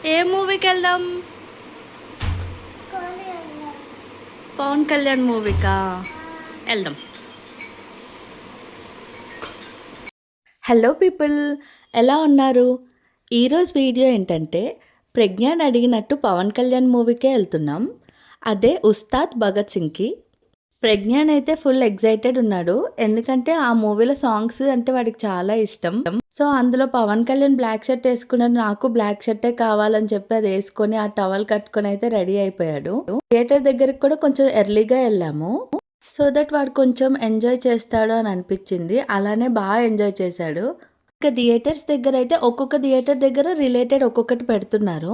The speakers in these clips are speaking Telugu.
ఏ మూవీకి వెళ్దాం? పవన్ కళ్యాణ్ మూవీకా వెళ్దాం. హలో పీపుల్, ఎలా ఉన్నారు? ఈరోజు వీడియో ఏంటంటే ప్రజ్ఞాన్ అడిగినట్టు పవన్ కళ్యాణ్ మూవీకే వెళ్తున్నాం. అదే ఉస్తాద్ భగత్ సింగ్కి. ప్రజ్ఞాన్ అయితే ఫుల్ ఎగ్జైటెడ్ ఉన్నాడు, ఎందుకంటే ఆ మూవీలో సాంగ్స్ అంటే వాడికి చాలా ఇష్టం. సో అందులో పవన్ కళ్యాణ్ బ్లాక్ షర్ట్ వేసుకున్నాడు, నాకు బ్లాక్ షర్టే కావాలని చెప్పి అది వేసుకొని ఆ టవల్ కట్టుకొని అయితే రెడీ అయిపోయాడు. థియేటర్ దగ్గరికి కూడా కొంచెం ఎర్లీగా వెళ్ళాము, సో దట్ వాడు కొంచెం ఎంజాయ్ చేస్తాడు అని అనిపించింది. అలానే బాగా ఎంజాయ్ చేశాడు. ఇంకా థియేటర్స్ దగ్గర అయితే ఒక్కొక్క థియేటర్ దగ్గర రిలేటెడ్ ఒక్కొక్కటి పెడుతున్నారు.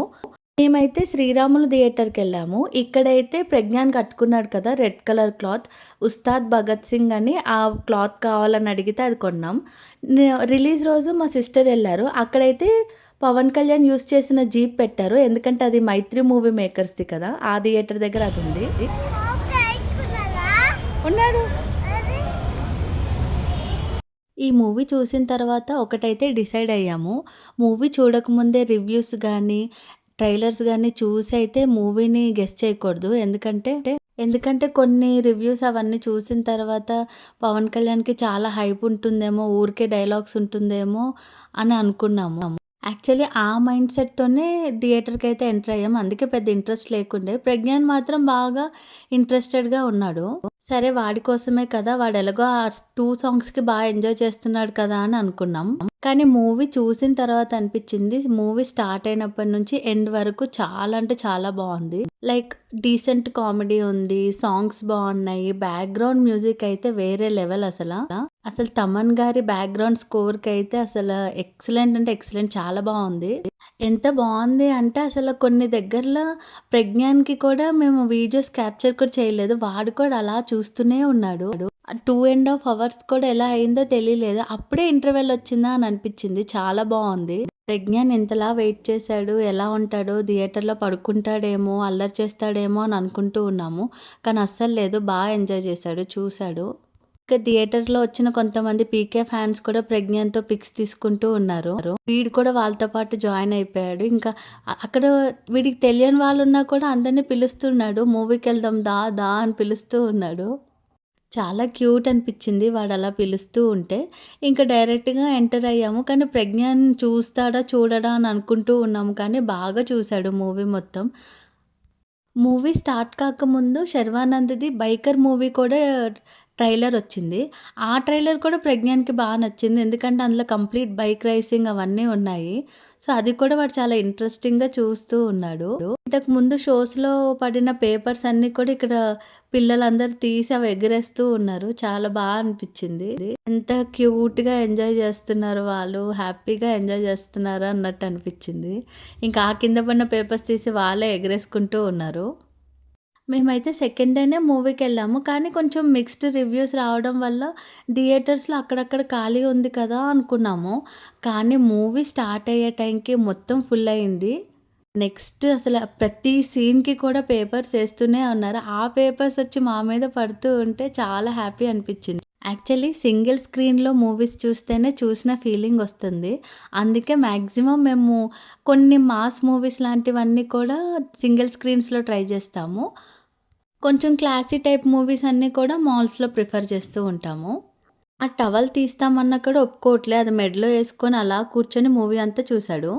మేమైతే శ్రీరాములు థియేటర్కి వెళ్ళాము. ఇక్కడైతే ప్రజ్ఞాన్ కట్టుకున్నాడు కదా red colour cloth, Ustaad Bhagat Singh అని ఆ క్లాత్ కావాలని అడిగితే అది కొన్నాం. రిలీజ్ రోజు మా సిస్టర్ వెళ్ళారు, అక్కడైతే పవన్ కళ్యాణ్ యూస్ చేసిన జీప్ పెట్టారు, ఎందుకంటే అది మైత్రి మూవీ మేకర్స్ది కదా, ఆ థియేటర్ దగ్గర అది ఉంది. ఉన్నాడు. ఈ మూవీ చూసిన తర్వాత ఒకటైతే డిసైడ్ అయ్యాము, మూవీ చూడకముందే రివ్యూస్ కానీ ట్రైలర్స్ కానీ చూసి అయితే మూవీని గెస్ చేయకూడదు. ఎందుకంటే కొన్ని రివ్యూస్ అవన్నీ చూసిన తర్వాత పవన్ కళ్యాణ్కి చాలా హైప్ ఉంటుందేమో, ఊరికే డైలాగ్స్ ఉంటుందేమో అని అనుకున్నాము. యాక్చువల్లీ ఆ మైండ్ సెట్తోనే థియేటర్కి అయితే ఎంటర్ అయ్యాము, అందుకే పెద్ద ఇంట్రెస్ట్ లేకుండే. ప్రజ్ఞాన్ మాత్రం బాగా ఇంట్రెస్టెడ్గా ఉన్నాడు. సరే వాడి కోసమే కదా, వాడు ఎలాగో ఆ 2 సాంగ్స్కి బాగా ఎంజాయ్ చేస్తున్నాడు కదా అని అనుకున్నాం. కానీ మూవీ చూసిన తర్వాత అనిపించింది, మూవీ స్టార్ట్ అయినప్పటి నుంచి ఎండ్ వరకు చాలా అంటే చాలా బాగుంది. లైక్ డీసెంట్ కామెడీ ఉంది, సాంగ్స్ బాగున్నాయి, బ్యాక్గ్రౌండ్ మ్యూజిక్ అయితే వేరే లెవెల్. అసలు తమన్ గారి బ్యాక్గ్రౌండ్ స్కోర్కి అయితే అసలు ఎక్సలెంట్ అంటే ఎక్సలెంట్, చాలా బాగుంది. ఎంత బాగుంది అంటే అసలు కొన్ని దగ్గరలో ప్రజ్ఞాన్కి కూడా మేము వీడియోస్ క్యాప్చర్ కూడా చేయలేదు, వాడు కూడా అలా చూస్తూనే ఉన్నాడు. 2.5 hours కూడా ఎలా అయిందో తెలియలేదు, అప్పుడే ఇంటర్వెల్ వచ్చిందా అని అనిపించింది. చాలా బాగుంది. ప్రజ్ఞాన్ ఇంతలా వెయిట్ చేశాడు, ఎలా ఉంటాడో, థియేటర్లో పడుకుంటాడేమో, అల్లరి చేస్తాడేమో అని అనుకుంటూ ఉన్నాము, కానీ అస్సలు లేదు, బాగా ఎంజాయ్ చేశాడు, చూశాడు. ఇంకా థియేటర్లో వచ్చిన కొంతమంది పీకే ఫ్యాన్స్ కూడా ప్రజ్ఞాన్తో పిక్స్ తీసుకుంటూ ఉన్నారు. వీడు కూడా వాళ్ళతో పాటు జాయిన్ అయిపోయాడు. ఇంకా అక్కడ వీడికి తెలియని వాళ్ళు ఉన్నా కూడా అందరినీ పిలుస్తున్నాడు, మూవీకి వెళ్దాం దా దా అని పిలుస్తూ ఉన్నాడు. చాలా క్యూట్ అనిపించింది వాడు అలా పిలుస్తూ ఉంటే. ఇంకా డైరెక్ట్గా ఎంటర్ అయ్యాము, కానీ ప్రజ్ఞాన్ చూస్తాడా చూడడా అని అనుకుంటూ ఉన్నాము, కానీ బాగా చూశాడు మూవీ మొత్తం. మూవీ స్టార్ట్ కాకముందు శర్వానంద్‌ది 'బైకర్' మూవీ కూడా ట్రైలర్ వచ్చింది. ఆ ట్రైలర్ కూడా ప్రజ్ఞాన్‌కి బాగా నచ్చింది, ఎందుకంటే అందులో కంప్లీట్ బైక్ రేసింగ్ అవన్నీ ఉన్నాయి. సో అది కూడా వాడు చాలా ఇంట్రెస్టింగ్‌గా చూస్తూ ఉన్నాడు. ఇంతకుముందు షోస్‌లో పడిన పేపర్స్ అన్నీ కూడా ఇక్కడ పిల్లలందరూ తీసి అవి ఎగరేస్తూ ఉన్నారు, చాలా బాగా అనిపించింది. ఎంత క్యూట్‌గా ఎంజాయ్ చేస్తున్నారు వాళ్ళు, హ్యాపీగా ఎంజాయ్ చేస్తున్నారు అన్నట్టు అనిపించింది. ఇంకా ఆ కింద పడిన పేపర్స్ తీసి వాళ్ళే ఎగరేసుకుంటూ ఉన్నారు. మేమైతే సెకండ్ డేనే మూవీకెళ్ళాము, కానీ కొంచెం మిక్స్డ్ రివ్యూస్ రావడం వల్ల థియేటర్స్‌లో అక్కడక్కడ ఖాళీ ఉంది కదా అనుకున్నాము. కానీ మూవీ స్టార్ట్ అయ్యే టైంకి మొత్తం ఫుల్ అయింది. నెక్స్ట్ అసలు ప్రతి సీన్‌కి కూడా పేపర్స్ ఏస్తూనే ఉన్నారు. ఆ పేపర్స్ వచ్చి మా మీద పడుతూ ఉంటే చాలా హ్యాపీ అనిపించింది. యాక్చువల్లీ సింగిల్ స్క్రీన్‌లో మూవీస్ చూస్తేనే చూసిన ఫీలింగ్ వస్తుంది. అందుకే మ్యాక్సిమం మేము కొన్ని మాస్ మూవీస్ లాంటివన్నీ కూడా సింగిల్ స్క్రీన్స్‌లో ట్రై చేస్తాము. కొంచెం క్లాసీ టైప్ మూవీస్ అన్నీ కూడా మాల్స్‌లో ప్రిఫర్ చేస్తూ ఉంటాము. ఆ టవల్ తీస్తామన్నా కూడా ఒప్పుకోవట్లే, అది మెడలో యేసుకొని అలా కూర్చొని మూవీ అంతా చూసాడు.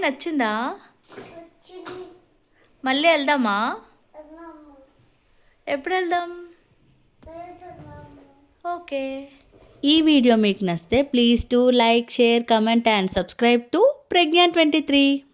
నచ్చిందా? మళ్ళీ వెళ్దామా? ఎప్పుడు వెళ్దాం? ఓకే. ఈ వీడియో మీకు నచ్చితే please to like, share, comment and subscribe to Pragyan 23.